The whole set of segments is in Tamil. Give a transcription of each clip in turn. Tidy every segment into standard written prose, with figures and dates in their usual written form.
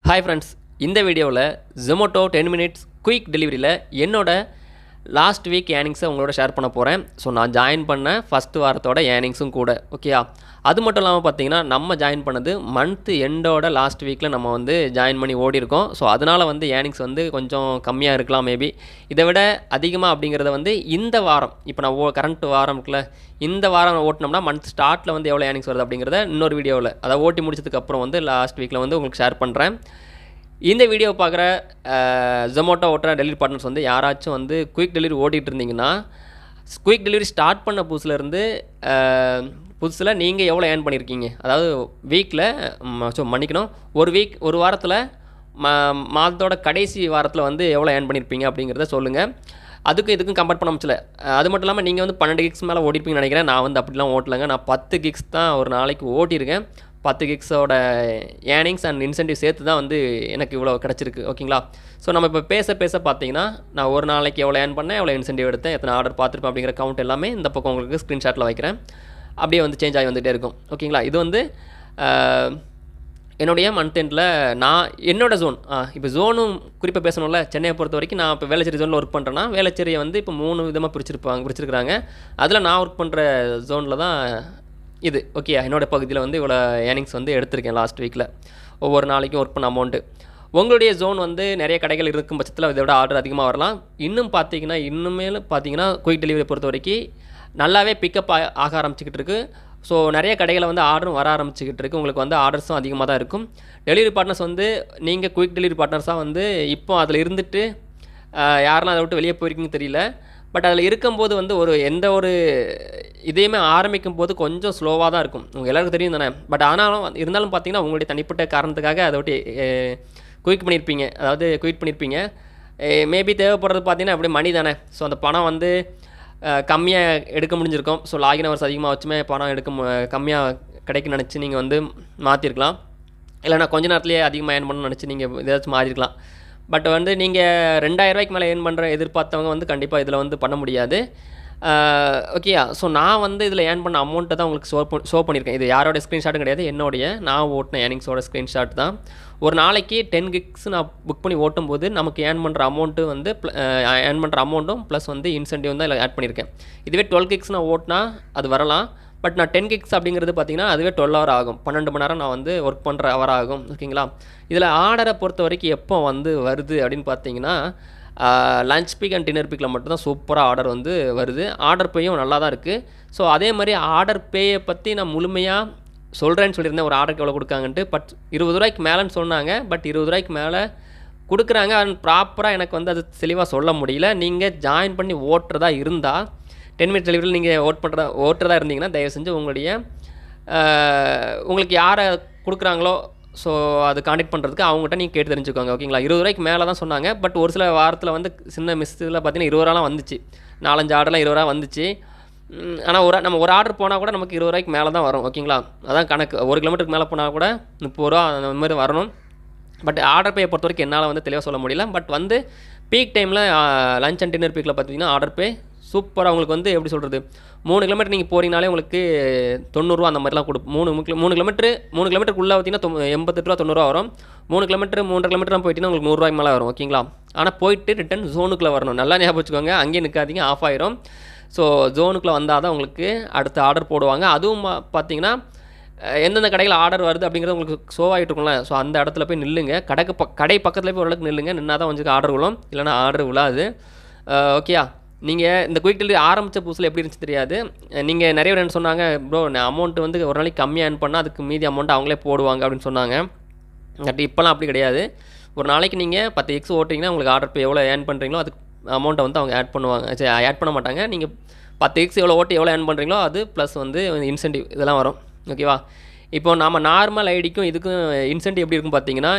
ஹாய் ஃப்ரெண்ட்ஸ், இந்த வீடியோவில் Zomato 10 மினிட்ஸ் குயிக் டெலிவரியில் என்னோட லாஸ்ட் வீக் ஏர்னிங்ஸை உங்களோட ஷேர் பண்ண போகிறேன். ஸோ நான் ஜாயின் பண்ண ஃபஸ்ட் வாரத்தோட ஏர்னிங்ஸும் கூட. ஓகேயா? அது மட்டும் இல்லாமல் பார்த்தீங்கன்னா, நம்ம ஜாயின் பண்ணது மந்த் எண்டோட லாஸ்ட் வீக்கில் நம்ம வந்து ஜாயின் பண்ணி ஓடிருக்கோம். ஸோ அதனால் வந்து ஏர்னிங்ஸ் வந்து கொஞ்சம் கம்மியாக இருக்கலாம் மேபி. இதை விட அதிகமாக அப்படிங்கிறத வந்து இந்த வாரம், இப்போ நான் கரண்ட் வாரம் இருக்குல்ல, இந்த வாரம் ஓட்டினோம்னா மந்த் ஸ்டார்ட்டில் வந்து எவ்வளோ ஏர்னிங்ஸ் வருது அப்படிங்கிறத இன்னொரு வீடியோவில், அதை ஓட்டி முடிச்சதுக்கப்புறம் வந்து லாஸ்ட் வீக்கில் வந்து உங்களுக்கு ஷேர் பண்ணுறேன். இந்த வீடியோ பார்க்குற Zomato ஓட்டுற டெலிவரி பார்ட்னர்ஸ் வந்து யாராச்சும் வந்து குயிக் டெலிவரி ஓட்டிகிட்டு இருந்தீங்கன்னா, குயிக் டெலிவரி ஸ்டார்ட் பண்ண புதுசில் நீங்கள் எவ்வளோ ஏர்ன் பண்ணியிருக்கீங்க, அதாவது வீக்கில் மன்னிக்கணும், ஒரு வாரத்தில் மாதத்தோட கடைசி வாரத்தில் வந்து எவ்வளோ ஏர்ன் பண்ணியிருப்பீங்க அப்படிங்கிறத சொல்லுங்கள். இதுக்கும் கம்பேர் பண்ண முடியல. அது மட்டும் இல்லாமல் நீங்கள் வந்து 12 கிக்ஸ் மேலே ஓட்டிருப்பீங்கன்னு நினைக்கிறேன். நான் வந்து அப்படிலாம் ஓட்டலைங்க. நான் 10 கிக்ஸ் தான் ஒரு நாளைக்கு ஓட்டியிருக்கேன். 10 கிக்ஸோட ஏர்னிங்ஸ் அண்ட் இன்சென்டிவ் சேர்த்து தான் வந்து எனக்கு இவ்வளோ கிடச்சிருக்கு. ஓகேங்களா? ஸோ நம்ம இப்போ பேச பார்த்தீங்கன்னா, நான் ஒரு நாளைக்கு எவ்வளோ ஏர்ன் பண்ணேன், எவ்வளோ இன்சென்டிவ் எடுத்தேன், எத்தனை ஆர்டர் பார்த்துருப்பேன் அப்படிங்கிற கவுண்ட் எல்லாமே இந்த பக்கம் உங்களுக்கு ஸ்க்ரீன்ஷாட்டில் வைக்கிறேன். அப்படியே வந்து சேஞ்ச் ஆகி வந்துகிட்டே இருக்கும். ஓகேங்களா? இது வந்து என்னுடைய மந்த் எண்டில் நான் என்னோட ஜோன், இப்போ ஜோனும் குறிப்பாக பேசணும்ல. சென்னையை பொறுத்த வரைக்கும் நான் இப்போ வேளச்சேரி ஜோனில் ஒர்க் பண்ணுறேன்னா, வேளச்சேரியை வந்து இப்போ 3 விதமாக பிரிச்சிருக்கிறாங்க. அதில் நான் ஒர்க் பண்ணுற ஜோனில் தான் இது. ஓகே, என்னோடய பகுதியில் வந்து இவ்வளோ ஏர்னிங்ஸ் வந்து எடுத்திருக்கேன் லாஸ்ட் வீக்கில், ஒவ்வொரு நாளைக்கும் ஒர்க் பண்ண அமௌண்ட்டு. உங்களுடைய ஜோன் வந்து நிறைய கடைகள் இருக்கும் பட்சத்தில் இதை விட ஆர்டர் அதிகமாக வரலாம். இன்னுமேலும் பார்த்தீங்கன்னா குயிக் டெலிவரி பொறுத்த வரைக்கும் நல்லாவே பிக்கப் ஆக ஆரம்பிச்சிக்கிட்டு இருக்குது. ஸோ நிறைய கடைகளை வந்து ஆர்டரும் வர ஆரம்பிச்சிக்கிட்டு இருக்குது. உங்களுக்கு வந்து ஆர்டர்ஸும் அதிகமாக தான் இருக்கும். டெலிவரி பார்ட்னர்ஸ் வந்து நீங்கள் குயிக் டெலிவரி பார்ட்னர்ஸாக வந்து இப்போ அதில் இருந்துட்டு யாரெல்லாம் அதை விட்டு வெளியே போயிருக்கீங்கன்னு தெரியல. பட் அதில் இருக்கும்போது வந்து எந்த ஒரு இதையுமே ஆரம்பிக்கும் போது கொஞ்சம் ஸ்லோவாக தான் இருக்கும். உங்கள் எல்லாருக்கும் தெரியும் தானே. பட் இருந்தாலும் பார்த்தீங்கன்னா, உங்களுடைய தனிப்பட்ட காரணத்துக்காக அதை விட்டு குயிக் பண்ணியிருப்பீங்க. மேபி தேவைப்படுறது பார்த்தீங்கன்னா அப்படி மணி தானே. ஸோ அந்த பணம் வந்து கம்மியாக எடுக்க முடிஞ்சிருக்கும். ஸோ லாகின் ஹவர்ஸ் அதிகமாக வச்சுமே பணம் கம்மியாக கிடைக்குன்னு நினச்சி நீங்கள் வந்து மாற்றிருக்கலாம். இல்லைனா கொஞ்ச நேரத்துலேயே அதிகமாக ஏர்ன் பண்ணணும்னு நினச்சி நீங்கள் ஏதாச்சும் மாறிருக்கலாம். பட் வந்து நீங்கள் 2000 ரூபாய்க்கு மேலே ஏர்ன் பண்ணுற எதிர்பார்த்தவங்க வந்து கண்டிப்பாக இதில் வந்து பண்ண முடியாது. ஓகேயா? ஸோ நான் வந்து இதில் ஏர்ன் பண்ண அமௌண்ட்டை தான் உங்களுக்கு ஷோ பண்ணியிருக்கேன். இது யாரோட ஸ்க்ரீன்ஷாட்டும் கிடையாது, நான் ஓட்டின ஏர்னிங்ஸோட ஸ்க்ரீன்ஷாட் தான். ஒரு நாளைக்கு 10 கிக்ஸ் நான் புக் பண்ணி ஓட்டும்போது நமக்கு ஏர்ன் பண்ணுற அமௌண்ட்டும் ப்ளஸ் வந்து இன்சென்டிவ் தான் இதில் ஆட் பண்ணியிருக்கேன். இதுவே 12 கிக்ஸ் நான் ஓட்டினா அது வரலாம். பட் நான் 10 கிக்ஸ் அப்படிங்கிறது பார்த்தீங்கன்னா அதுவே 12 ஹவர் ஆகும். 12 மணி நேரம் நான் வந்து ஒர்க் பண்ணுற ஹவர் ஆகும். ஓகேங்களா? இதில் ஆர்டரை பொறுத்த வரைக்கும் எப்போ வந்து வருது அப்படின்னு பார்த்தீங்கன்னா, லஞ்ச் பீக் அண்ட் டின்னர் பீக்கில் மட்டும்தான் சூப்பராக ஆர்டர் வந்து வருது. ஆர்டர் பேயும் நல்லா தான் இருக்குது. ஸோ அதே மாதிரி ஆர்டர் பேயை பற்றி நான் முழுமையாக சொல்லியிருந்தேன், ஒரு ஆர்டருக்கு எவ்வளோ கொடுக்காங்கன்ட்டு. பட் 20 ரூபாய்க்கு மேலேன்னு சொன்னாங்க. பட் 20 ரூபாய்க்கு மேலே கொடுக்குறாங்க. அது ப்ராப்பராக எனக்கு வந்து அது தெளிவாக சொல்ல முடியல. நீங்கள் ஜாயின் பண்ணி ஓட்டுறதா இருந்தால், 10 மினிட் டெலிவரியில் நீங்கள் ஓட்டுறதா இருந்தீங்கன்னா, தயவு செஞ்சு உங்களுக்கு யாரை கொடுக்குறாங்களோ ஸோ அது கான்டெக்ட் பண்ணுறதுக்கு அவங்ககிட்ட நீங்கள் கேட்டு தெரிஞ்சுக்கோங்க. ஓகேங்களா? 20 ரூபாய்க்கு மேலே தான் சொன்னாங்க. பட் ஒரு சில வாரத்தில் வந்து சின்ன மிஸ்ஸில் பார்த்தீங்கன்னா 20 ரூபாலாம் வந்துச்சு. 4-5 ஆர்டர்லாம் 20 ரூபா வந்துச்சு. ஆனால் நம்ம ஒரு ஆர்டர் போனால் கூட நமக்கு 20 ரூபாய்க்கு மேலே தான் வரும். ஓகேங்களா? அதான் கணக்கு. 1 கிலோமீட்டருக்கு மேலே போனால் கூட 30 ரூபா அந்த மாதிரி வரணும். பட் ஆர்டர் பேயை பொறுத்த வரைக்கும் என்னால் வந்து தெளிவாக சொல்ல முடியல. பட் வந்து பீக் டைமில் லஞ்ச் அண்ட் டின்னர் பீக்கில் பார்த்தீங்கன்னா ஆர்டர் பே சூப்பராக உங்களுக்கு வந்து எப்படி சொல்கிறது, 3 கிலோமீட்டர் நீங்கள் போகிறீங்கனாலே உங்களுக்கு 90 ரூபா அந்த மாதிரிலாம் கொடுப்போம். 3 கிலோமீட்டருக்குள்ளே பார்த்தீங்கன்னா 88 ரூபா 90 ரூபா வரும். 3 கிலோமீட்டர் 3.5 கிலோமீட்டர்லாம் போயிட்டீங்கன்னா உங்களுக்கு 100 ரூபாய்க்கு மேலே வரும். ஓகேங்களா? ஆனால் போயிட்டு ரிட்டன் ஜோனுக்குள்ளே வரணும். நல்லா ஞாபகம் வச்சுக்கோங்க. அங்கேயே நிற்காதீங்க, ஆஃப் ஆயிரும். ஸோ ஜோனுக்குள்ளே வந்தால் தான் உங்களுக்கு அடுத்த ஆர்டர் போடுவாங்க. அதுவும் பார்த்தீங்கன்னா எந்தெந்த கடையில் ஆர்டர் வருது அப்படிங்கிறது உங்களுக்கு ஷோ ஆகிட்டு இருக்கும்ல. ஸோ அந்த இடத்துல போய் நில்லுங்க. கடை பக்கத்தில் போய் ஓரளவுக்கு நில்லுங்க. நின்னா தான் கொஞ்சம் ஆர்டர் விழும், இல்லைனா ஆர்டர் விழாது. ஓகேயா? நீங்கள் இந்த குயிக் டெலிவரி ஆரம்பித்த புதுசில் எப்படி இருந்துச்சு தெரியாது. நீங்கள் நிறைய பேர் என்ன சொன்னாங்க, ப்ரோ நான் அமௌண்ட் வந்து ஒரு நாளைக்கு கம்மியாக ஏர்ன் பண்ணால் அதுக்கு மீதி அமௌண்ட் அவங்களே போடுவாங்க அப்படின்னு சொன்னாங்க. பட் இப்போலாம் அப்படி கிடையாது. ஒரு நாளைக்கு நீங்கள் 10 எக்ஸ் ஓட்டுறீங்கன்னா உங்களுக்கு ஆர்டர் பே எவ்வளோ ஏர்ன் பண்ணுறீங்களோ அதுக்கு அமௌண்ட்டை வந்து அவங்க ஆட் பண்ண மாட்டாங்க. நீங்கள் 10 எக்ஸ் எவ்வளோ ஏர்ன் பண்ணுறீங்களோ அது ப்ளஸ் வந்து இன்சென்டிவ் இதெல்லாம் வரும். ஓகேவா? இப்போ நம்ம நார்மல் ஐடிக்கும் இதுக்கும் இன்சென்டிவ் எப்படி இருக்கும் பார்த்தீங்கன்னா,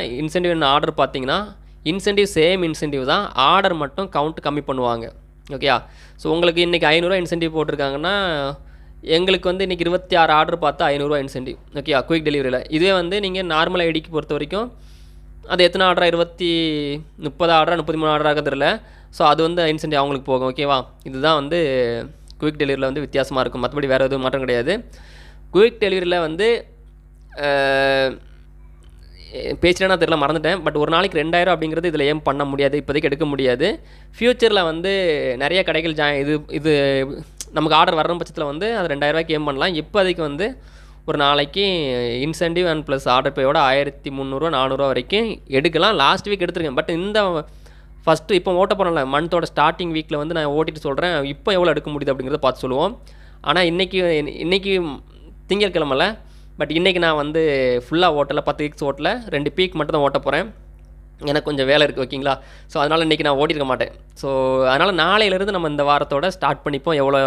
ஆர்டர் பார்த்தீங்கன்னா சேம் இன்சென்டிவ் தான். ஆர்டர் மட்டும் கவுண்ட் கம்மி பண்ணுவாங்க. ஓகேயா? ஸோ உங்களுக்கு இன்றைக்கி 500 இன்சென்டிவ் போட்டிருக்காங்கன்னா, எங்களுக்கு வந்து இன்றைக்கி 26 ஆர்டர் பார்த்தா 500 இன்சென்டிவ். ஓகேயா? குயிக் டெலிவரியில். இதுவே வந்து நீங்கள் நார்மல் ஐடிக்கு பொறுத்த வரைக்கும் அது எத்தனை ஆர்டரா 30 ஆர்டரா 33 ஆர்டராக தெரியல. ஸோ அது வந்து இன்சென்டிவ் அவங்களுக்கு போகும். ஓகேவா? இதுதான் வந்து குயிக் டெலிவரியில் வந்து வித்தியாசமாக இருக்கும். மற்றபடி வேறு எதுவும் மாற்றம் கிடையாது. குயிக் டெலிவரியில் வந்து பேசிட்டேன்னா தெரியல, மறந்துட்டேன். பட் ஒரு நாளைக்கு 2000 அப்படிங்கிறது இதில் ஏம் பண்ண முடியாது, இப்போதைக்கு எடுக்க முடியாது. ஃப்யூச்சரில் வந்து நிறைய கடைகள் இது நமக்கு ஆர்டர் வர்ற பட்சத்தில் வந்து அது 2000 ஏம் பண்ணலாம். இப்போதைக்கு வந்து ஒரு நாளைக்கு இன்சென்டிவ் அண்ட் ப்ளஸ் ஆர்டர் பேயோட 1300 400 வரைக்கும் எடுக்கலாம். லாஸ்ட் வீக் எடுத்துருக்கேன். பட் இந்த ஃபஸ்ட்டு இப்போ ஓட்ட போகிறோம்ல, மந்த்தோட ஸ்டார்டிங் வீக்கில் வந்து நான் ஓட்டிட்டு சொல்கிறேன், இப்போ எவ்வளோ எடுக்க முடியுது அப்படிங்கிறத பார்த்து சொல்லுவோம். ஆனால் இன்றைக்கி திங்கட்கிழமைல, பட் இன்றைக்கி நான் வந்து ஃபுல்லாக ஓட்டலை, 10 வீக்ஸ் ஓட்டலை, 2 பீக் மட்டும் தான் ஓட்ட போகிறேன். எனக்கு கொஞ்சம் வேலை இருக்குது, ஓகேங்களா. ஸோ அதனால் இன்றைக்கி நான் ஓட்டியிருக்க மாட்டேன். ஸோ அதனால் நாளையிலேருந்து நம்ம இந்த வாரத்தோட ஸ்டார்ட் பண்ணிப்போம். எவ்வளோ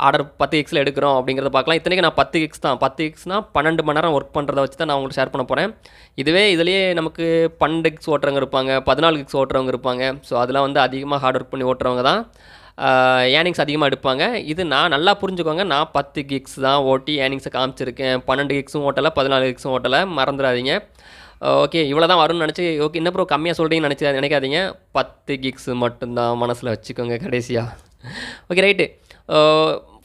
ஆர்டர் 10 வீக்ஸில் எடுக்கிறோம் அப்படிங்கிறத பார்க்கலாம். இத்தனைக்கு நான் 10 வீக்ஸ் தான், 10 வீக்ஸ்னால் 12 மணி நேரம் ஒர்க் பண்ணுறத வச்சு தான் நான் உங்களுக்கு ஷேர் பண்ண போகிறேன். இதுலேயே நமக்கு 12 வீக்ஸ் ஓட்டுறவங்க இருப்பாங்க, 14 வீக்ஸ் ஓட்டுறவங்க இருப்பாங்க. ஸோ அதெல்லாம் வந்து அதிகமாக ஹார்ட் ஒர்க் பண்ணி ஓட்டுறவங்க தான் ஏர்னிங்ஸ் அதிகமாக எடுப்பாங்க. இது நான் நல்லா புரிஞ்சுக்கோங்க, நான் 10 கிக்ஸ் தான் ஓட்டி ஏர்னிங்ஸை காமிச்சிருக்கேன். 12 கிக்ஸும் ஓட்டலை, 14 கிக்ஸும் ஓட்டலை, மறந்துடாதீங்க. ஓகே, இவ்வளோ தான் வரும்னு நினச்சி, ஓகே என்ன ப்ரோ கம்மியாக சொல்கிறீங்கன்னு நினைக்காதீங்க. 10 கிக்ஸ் மட்டும்தான் மனசில் வச்சுக்கோங்க கடைசியாக. Okay right.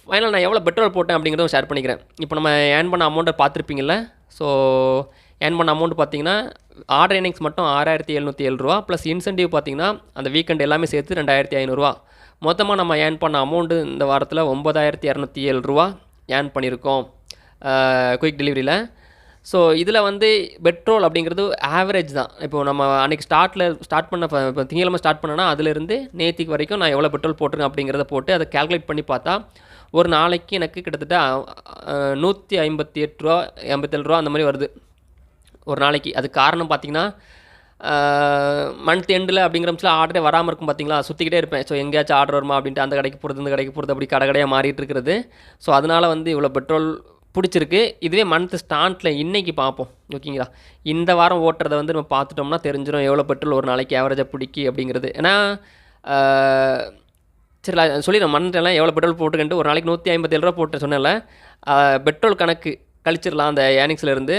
ஃபைனல் நான் எவ்வளோ பெட்ரோல் போட்டேன் அப்படிங்கிறதும் ஷேர் பண்ணிக்கிறேன். இப்போ நம்ம ஏர்ன் பண்ண அமௌண்ட்டை பார்த்துருப்பீங்கள்ல. ஸோ ஏர்ன் பண்ண அமௌண்ட் பார்த்தீங்கன்னா ஆர்டர் ஏர்னிங்ஸ் மட்டும் 6707 ரூபா, ப்ளஸ் இன்சென்டிவ் பார்த்தீங்கன்னா அந்த வீக்கெண்ட் எல்லாமே சேர்த்து 2500 ரூபா. மொத்தமாக நம்ம ஏர்ன் பண்ண அமௌண்ட்டு இந்த வாரத்தில் 9207 ரூபா ஏர்ன் பண்ணியிருக்கோம் குயிக் டெலிவரியில். ஸோ இதில் வந்து பெட்ரோல் அப்படிங்கிறது ஆவரேஜ் தான். இப்போ நம்ம அன்றைக்கி ஸ்டார்ட் பண்ண இப்போ திங்கக்கிழமை ஸ்டார்ட் பண்ணேன்னா அதுலேருந்து நேற்றுக்கு வரைக்கும் நான் எவ்வளோ பெட்ரோல் போட்டிருக்கேன் அப்படிங்கிறத போட்டு அதை கால்குலேட் பண்ணி பார்த்தா ஒரு நாளைக்கு எனக்கு கிட்டத்தட்ட 158 ரூபா 87 ரூபா அந்த மாதிரி வருது ஒரு நாளைக்கு. அதுக்கு காரணம் பார்த்திங்கன்னா மந்த் எண்டில் அப்படிங்கிற பட்சத்தில் ஆர்டரே வராமல் இருக்கும் பார்த்தீங்களா, சுற்றிக்கிட்டே இருப்பேன். ஸோ எங்கேயாச்சும் ஆர்டர் வருமா அப்படின்ட்டு அந்த கடைக்கு போகிறது இந்த கடைக்கு போகிறது அப்படி கடையாக மாறிட்டு இருக்கிறது. ஸோ அதனால் வந்து இவ்வளோ பெட்ரோல் பிடிச்சிருக்கு. இதுவே மந்த் ஸ்டார்ட்டில் இன்றைக்கி பார்ப்போம், ஓகேங்களா. இந்த வாரம் ஓட்டுறதை வந்து நம்ம பார்த்துட்டோம்னா தெரிஞ்சிடும் எவ்வளோ பெட்ரோல் ஒரு நாளைக்கு ஆவரேஜாக பிடிக்கி அப்படிங்கிறது. ஏன்னா சரி சொல்லிடுறேன், மந்த்லாம் எவ்வளோ பெட்ரோல் போட்டுக்கிட்டு ஒரு நாளைக்கு 157 ரூபா போட்டு சொன்னேன்ல, பெட்ரோல் கணக்கு கழிச்சிடலாம் அந்த ஏர்னிங்ஸ்லேருந்து.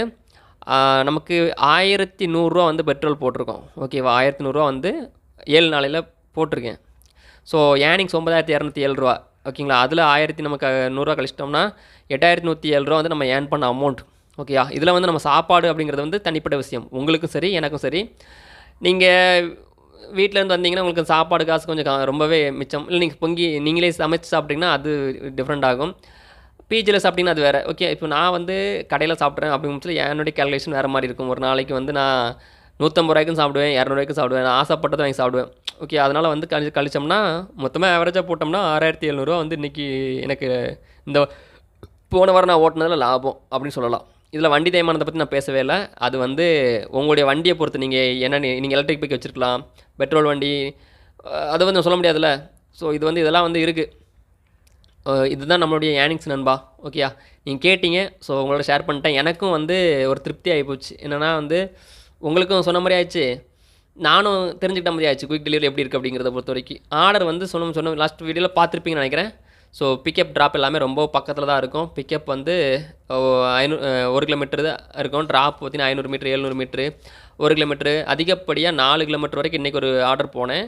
நமக்கு 1100 ரூபா வந்து பெட்ரோல் போட்டிருக்கோம், ஓகேவா. 1100 ரூபா வந்து 7 நாளையில் போட்டிருக்கேன். ஸோ ஏர்னிங்ஸ் 9207 ரூபா, ஓகேங்களா. அதில் 1000 நமக்கு 100 ரூபா கழிச்சிட்டோம்னா 8107 ரூபா வந்து நம்ம ஏர்ன் பண்ண அமௌண்ட், ஓகேயா. இதில் வந்து நம்ம சாப்பாடு அப்படிங்கிறது வந்து தனிப்பட்ட விஷயம், உங்களுக்கும் சரி எனக்கும் சரி. நீங்கள் வீட்டிலேருந்து வந்தீங்கன்னா உங்களுக்கு சாப்பாடு காசு கொஞ்சம் ரொம்பவே மிச்சம். இல்லை நீங்கள் நீங்களே சமைச்சு சாப்பிட்டீங்கன்னா அது டிஃப்ரெண்ட் ஆகும். பிஜியில் சாப்பிட்டிங்கன்னா அது வேறு, ஓகே. இப்போ நான் வந்து கடையில் சாப்பிட்றேன் அப்படிங்கும்போது என்னுடைய கேல்குலேஷன் வேறு மாதிரி இருக்கும். ஒரு நாளைக்கு வந்து நான் 150 ரூபாய்க்கும் சாப்பிடுவேன், 200 ரூபாய்க்கும் சாப்பிடுவேன், நான் ஆசைப்பட்டதை வாங்கி சாப்பிடுவேன், ஓகே. அதனால் வந்து கழிச்சோம்னா மொத்தமாக ஆவரேஜாக போட்டோம்னா 6700 ரூபா வந்து இன்றைக்கி எனக்கு இந்த போன வாரம் நான் ஓட்டினதில் லாபம் அப்படின்னு சொல்லலாம். இதில் வண்டி தேய்மானத்தை பற்றி நான் பேசவே இல்லை. அது வந்து உங்களுடைய வண்டியை பொறுத்து, நீங்கள் எலக்ட்ரிக் பைக் வச்சுருக்கலாம், பெட்ரோல் வண்டி, அதை வந்து சொல்ல முடியாதுல்ல. ஸோ இது வந்து இதெல்லாம் வந்து இருக்குது. இதுதான் நம்மளுடைய ஏர்னிங்ஸ் நண்பா, ஓகேயா. நீங்கள் கேட்டிங்க, ஸோ உங்களோட ஷேர் பண்ணிட்டேன். எனக்கும் வந்து ஒரு திருப்தி ஆகிப்போச்சு. என்னென்னா வந்து உங்களுக்கும் சொன்ன மாதிரி ஆயிடுச்சு, நானும் தெரிஞ்சுக்கிட்ட மாதிரி ஆயிடுச்சு குயிக் டெலிவரி எப்படி இருக்குது அப்படிங்கிறத பொறுத்த வரைக்கும். ஆர்டர் வந்து சொன்ன லாஸ்ட் வீடியோவில் பார்த்துருப்பீங்கன்னு நினைக்கிறேன். ஸோ பிக்கப் ட்ராப் எல்லாமே ரொம்ப பக்கத்தில் தான் இருக்கும். பிக்கப் வந்து 1 கிலோமீட்டர் தான் இருக்கும். ட்ராப் பார்த்தீங்கன்னா 500 மீட்ரு 700 மீட்ரு 1 கிலோமீட்ரு, அதிகப்படியாக 4 கிலோமீட்டர் வரைக்கும் இன்றைக்கி ஒரு ஆர்டர் போனேன்.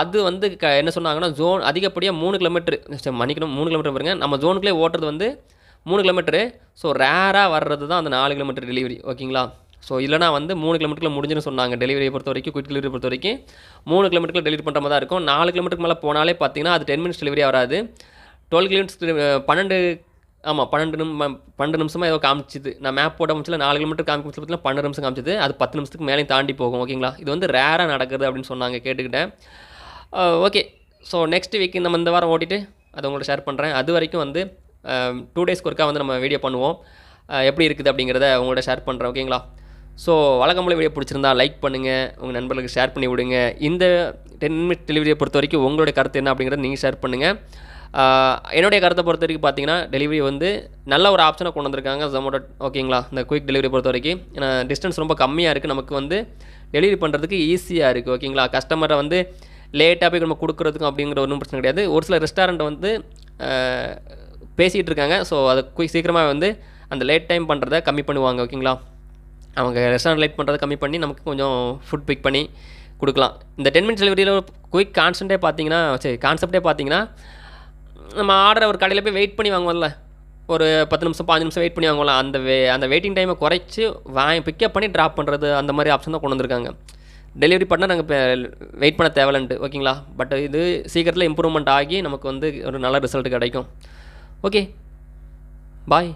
அது வந்து என்ன சொன்னாங்கன்னா ஜோன் அதிகப்படியாக 3 கிலோமீட்டரு மன்னிக்கணும் 3 கிலோமீட்டர் பாருங்க, நம்ம ஜோனுக்குள்ளே ஓட்டுறது வந்து 3 கிலோமீட்டரு. ஸோ ரேராக வர்றது தான் அந்த 4 கிலோமீட்டர் டெலிவரி, ஓகேங்களா. ஸோ இல்லைனா வந்து 3 கிலோமீட்டரில் முடிஞ்சுன்னு சொன்னாங்க. டெலிவரியை பொறுத்த வரைக்கும் குயிக் டெலிவரி பொறுத்த வரைக்கும் 3 கிலோமீட்டரில் டெலிவரி பண்ணுற மாதிரி தான் இருக்கும். 4 கிலோமீட்டருக்கு மேலே போனாலே பார்த்தீங்கன்னா அது 10 மினிட்ஸ் டெலிவரியாக வராது. 12 கிலோமீட்டர்ஸ் 12 நிமிஷமாக ஏதோ காமிச்சிது. நான் மேப் போட முடிச்சல 4 கிலோமீட்டர் காமிச்சு பார்த்தீங்கன்னா 12 நிமிஷம் காமிச்சிது. அது 10 நிமிஷத்துக்கு மேலேயும் தாண்டி போகும், ஓகேங்களா. இது வந்து ரேராக நடக்குது அப்படின்னு சொன்னாங்க, கேட்டுக்கிட்டேன். ஓகே, ஸோ நெக்ஸ்ட் வீக் நம்ம இந்த வாரம் ஓட்டிட்டு அதை உங்கள்ட்ட ஷேர் பண்ணுறேன். அது வரைக்கும் வந்து 2 டேஸ்க்கு ஒருக்கா வந்து நம்ம வீடியோ பண்ணுவோம், எப்படி இருக்குது அப்படிங்கிறத உங்கள்ட்ட ஷேர் பண்ணுறேன், ஓகேங்களா. ஸோ வழக்கம்போல வீடியோ பிடிச்சிருந்தா லைக் பண்ணுங்கள், உங்கள் நண்பர்களுக்கு ஷேர் பண்ணி விடுங்க. இந்த 10 மினிட் டெலிவரியை பொறுத்த வரைக்கும் உங்களுடைய கருத்து என்ன அப்படிங்கிறத நீங்கள் ஷேர் பண்ணுங்கள். என்னுடைய கருத்தை பொறுத்த வரைக்கும் பார்த்தீங்கன்னா டெலிவரி வந்து நல்ல ஒரு ஆப்ஷனை கொண்டு வந்திருக்காங்க ஜொமேட்டோ, ஓகேங்களா. இந்த குயிக் டெலிவரி பொறுத்த வரைக்கும் ஏன்னா டிஸ்டன்ஸ் ரொம்ப கம்மியாக இருக்குது, நமக்கு வந்து டெலிவரி பண்ணுறதுக்கு ஈஸியாக இருக்குது, ஓகேங்களா. கஸ்டமரை வந்து லேட்டாக போய் நம்ம கொடுக்குறதுக்கும் அப்படிங்கிற ஒன்றும் பிரச்சனை கிடையாது. ஒரு சில ரெஸ்டாரண்ட் வந்து பேசிகிட்டு இருக்காங்க. ஸோ அதை சீக்கிரமாக வந்து அந்த லேட் டைம் பண்ணுறதை கம்மி பண்ணுவாங்க, ஓகேங்களா. அவங்க ரெஸ்டாரண்ட் லேட் பண்ணுறதை கம்மி பண்ணி நமக்கு கொஞ்சம் ஃபுட் பிக் பண்ணி கொடுக்கலாம். இந்த 10 மினிட்ஸ் டெலிவரியில் குயிக் கான்செப்டே பார்த்தீங்கன்னா நம்ம ஆர்டரை ஒரு கடையில் போய் வெயிட் பண்ணி வாங்குவோம்ல, ஒரு 10 நிமிஷம் 5 நிமிஷம் வெயிட் பண்ணி வாங்கலாம். அந்த வெயிட்டிங் டைமை குறைச்சி பிக்கப் பண்ணி ட்ராப் பண்ணுறது அந்த மாதிரி ஆப்ஷன் தான் கொண்டு வந்திருக்காங்க. டெலிவரி பண்ணால் நாங்கள் இப்போ வெயிட் பண்ண தேவையில்லைன்ட்டு, ஓகேங்களா. பட் இது சீக்கிரத்தில் இம்ப்ரூவ்மெண்ட் ஆகி நமக்கு வந்து ஒரு நல்ல ரிசல்ட் கிடைக்கும். ஓகே, பாய்.